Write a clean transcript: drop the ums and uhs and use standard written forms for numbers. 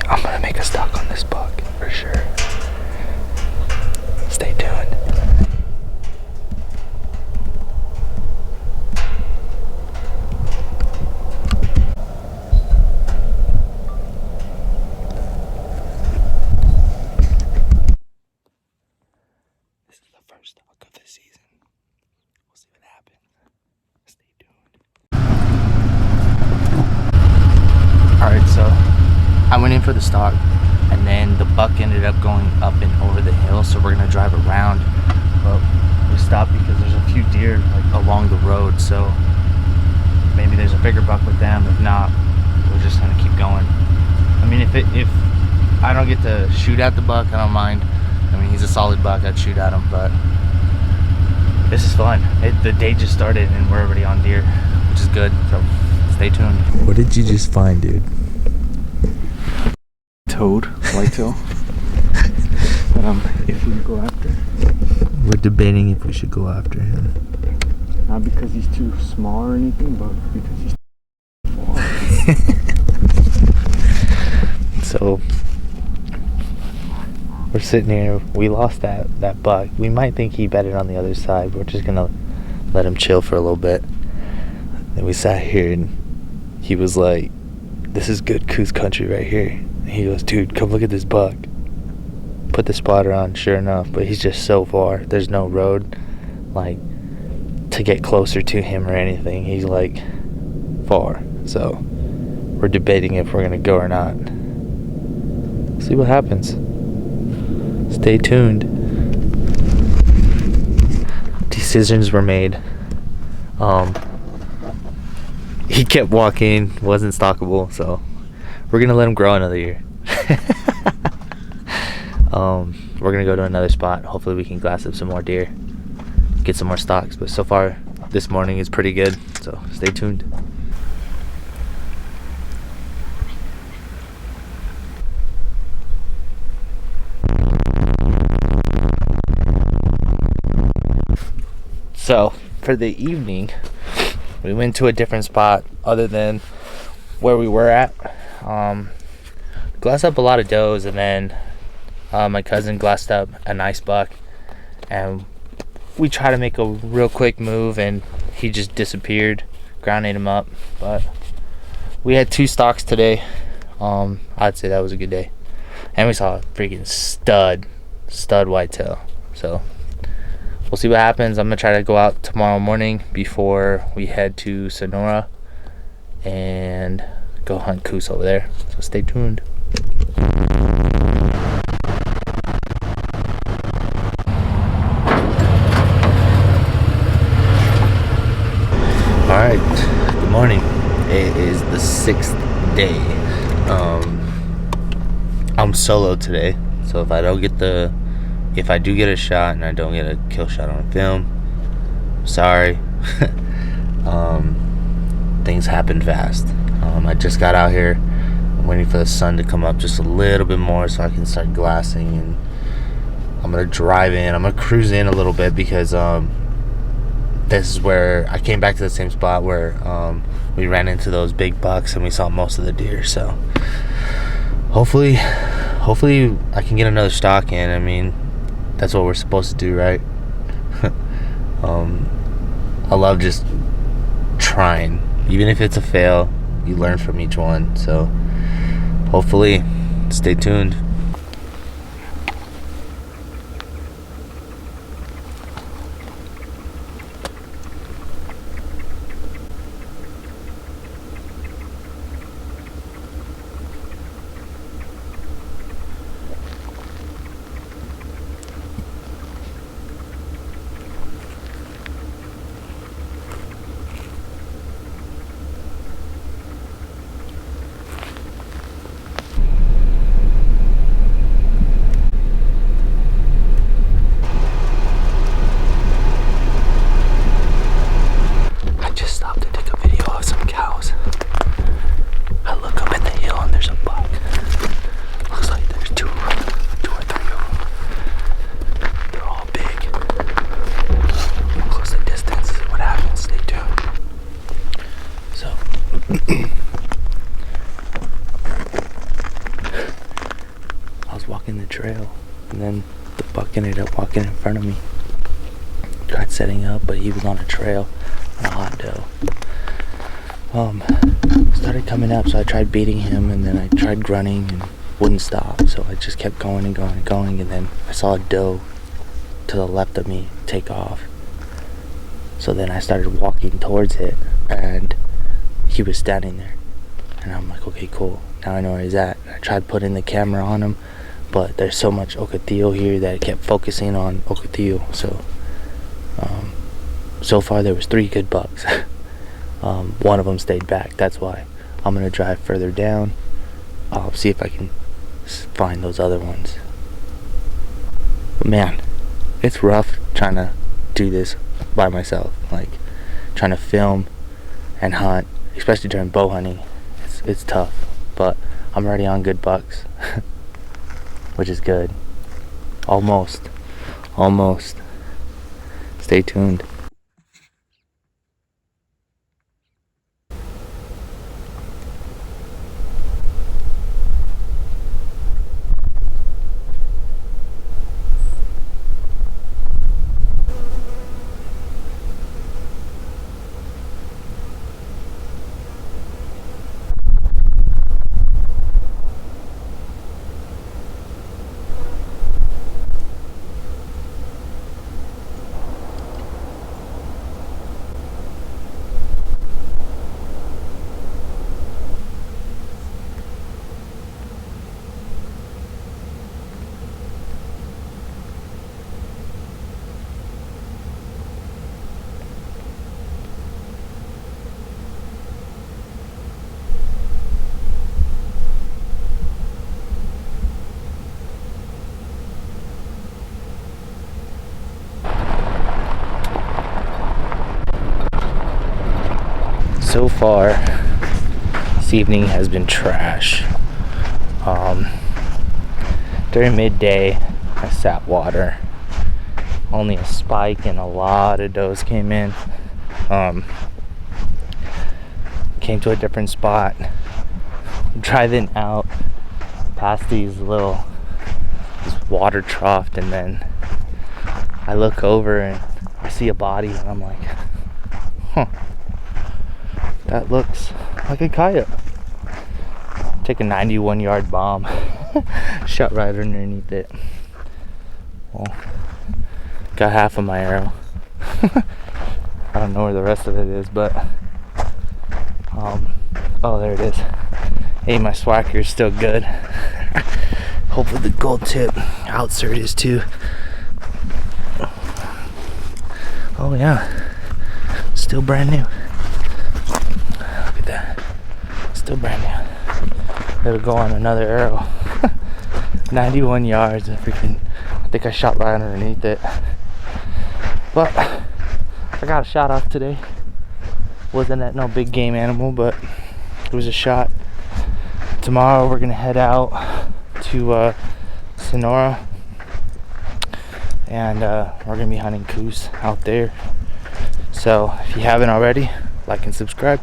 I'm gonna make a stock on this buck for sure. Stay tuned. This is the first stock of the season. We'll see what happens. Stay tuned. Alright, so I went in for the stock, and then the buck ended up going up and over the hill, so we're gonna drive around. But we stopped because there's a few deer like along the road, so maybe there's a bigger buck with them. If not, we're just gonna keep going. I mean, if I don't get to shoot at the buck, I don't mind. I mean, he's a solid buck, I'd shoot at him, but this is fun. The day just started and we're already on deer, which is good, so stay tuned. What did you just find, dude? Toad, whitetail. But if we go after. We're debating if we should go after him. Not because he's too small or anything, but because he's too far. So we're sitting here. We lost that buck. We might think he bedded on the other side. We're just gonna let him chill for a little bit. Then we sat here and he was like, "This is good Coues country right here." He goes, "Dude, come look at this buck." Put the spotter on, sure enough, but he's just so far. There's no road, like, to get closer to him or anything. He's, like, far. So, we're debating if we're gonna go or not. See what happens. Stay tuned. Decisions were made. He kept walking, wasn't stockable, so we're gonna let him grow another year. We're gonna go to another spot. Hopefully we can glass up some more deer, get some more stocks, but so far this morning is pretty good, so stay tuned. So for the evening we went to a different spot other than where we were at. Glassed up a lot of does, and then my cousin glassed up a nice buck, and we tried to make a real quick move and he just disappeared. Ground ate him up, but we had 2 stocks today. I'd say that was a good day, and we saw a freaking stud whitetail, so we'll see what happens. I'm gonna try to go out tomorrow morning before we head to Sonora and go hunt Coues over there, so stay tuned. Alright, good morning. It is the 6th day. I'm solo today, so if I do get a shot and I don't get a kill shot on film, sorry. Things happen fast. I just got out here. I'm waiting for the sun to come up just a little bit more so I can start glassing, and I'm gonna drive in. I'm gonna cruise in a little bit because this is where I came back to the same spot where we ran into those big bucks and we saw most of the deer. So hopefully I can get another stock in. I mean, that's what we're supposed to do, right? I love just trying. Even if it's a fail, you learn from each one. So hopefully, stay tuned. buck ended up walking in front of me. Tried setting up, but he was on a trail on a hot doe. Started coming up, so I tried beating him, and then I tried grunting and wouldn't stop, so I just kept going and going and going, and then I saw a doe to the left of me take off. So then I started walking towards it, and he was standing there, and I'm like, okay, cool, now I know where he's at. I tried putting the camera on him, but there's so much ocotillo here that it kept focusing on ocotillo, so far there was 3 good bucks. One of them stayed back. That's why I'm gonna drive further down. I'll see if I can find those other ones. But man, it's rough trying to do this by myself, like trying to film and hunt, especially during bow hunting. It's tough, but I'm already on good bucks, which is good. Almost. Stay tuned. So far, this evening has been trash. During midday, I sat water. Only a spike and a lot of does came in. Came to a different spot. Driving out past this water trough, and then I look over and I see a body, and I'm like, huh. That looks like a coyote. Take a 91-yard bomb. Shot right underneath it. Well, got half of my arrow. I don't know where the rest of it is, but oh, there it is. Hey, my swacker is still good. Hopefully the gold tip outsert is too. Oh yeah, still brand new. Still brand new. It'll go on another arrow. 91 yards. I think I shot right underneath it. But I got a shot off today. Wasn't at no big game animal, but it was a shot. Tomorrow we're gonna head out to Sonora, and we're gonna be hunting Coues out there. So if you haven't already, like and subscribe.